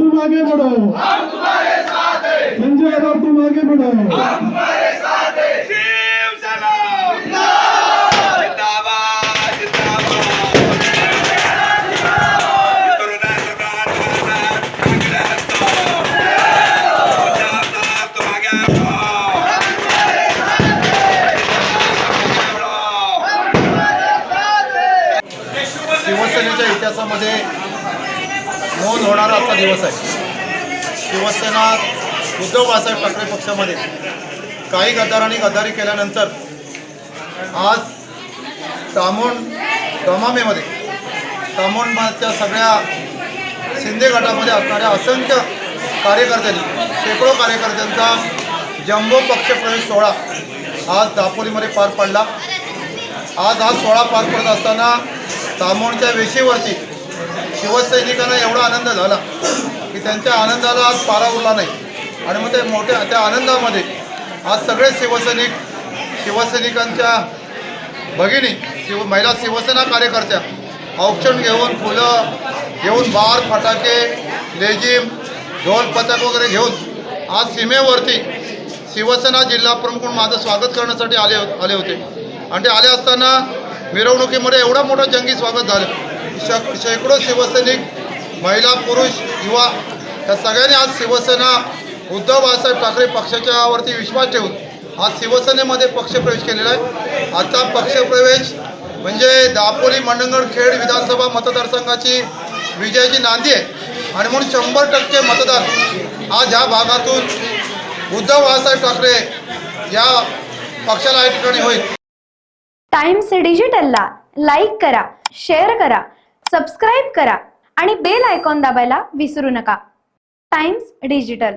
तुम आगे बढ़ो, हम तुम्हारे साथ हैं। संजय राउत तुम आगे बढ़ो, हम तुम्हारे साथ हैं। शिवसेना जिंदाबाद जिंदाबाद तरुण सरकार कांग्रेस तुम आगे शिवसेनेच्या इतिहासामध्ये नोंद होणारा आजचा दिवस आहे। शिवसेना उद्धव बाळासाहेब ठाकरे पक्षामध्ये काही गद्दारांनी गद्दारी केल्यानंतर आज गमामेमध्ये तामोणच्या सगळ्या शिंदे गटामध्ये असणाऱ्या असंख्य कार्यकर्त्यांनी शेकडो कार्यकर्त्यांचा जम्बो पक्षप्रवेश सोहळा आज दापोलीमध्ये पार पडला। आज हा सोहळा पार पडत असताना तामोणच्या वेशीवरती शिवसैनिकांना एवढा आनंद झाला की त्यांच्या आनंदाला आज पारा उरला नाही आणि मग ते त्या आनंदामध्ये आज सगळे शिवसैनिकांच्या भगिनी महिला शिवसेना कार्यकर्त्या औक्षण घेऊन फुलं घेऊन बार फटाके लेझिम ढोल पथक वगैरे घेऊन आज सीमेवरती शिवसेना जिल्हा प्रमुख म्हणून माझं स्वागत करण्यासाठी आले होते आणि ते आले असताना मिरवणुकीमध्ये एवढं मोठं जंगी स्वागत झालं। शेकडो शिवसैनिक महिला पुरुष युवा या सगळ्यांनी आज शिवसेना उद्धव बाळासाहेब ठाकरे पक्षाच्यावरती विश्वास ठेवून आज शिवसेनेमध्ये पक्षप्रवेश केलेला आहे। आजचा पक्षप्रवेश म्हणजे दापोली मंडणगड खेड विधानसभा मतदारसंघाची विजयाची नांदी आहे आणि म्हणून 100% मतदार आज ह्या भागातून उद्धव बाळासाहेब ठाकरे या पक्षाला या ठिकाणी होईल। टाइम्स डिजिटलला लाईक करा, शेअर करा, सबस्क्राईब करा आणि बेल आयकॉन दाबायला विसरू नका। Times digital.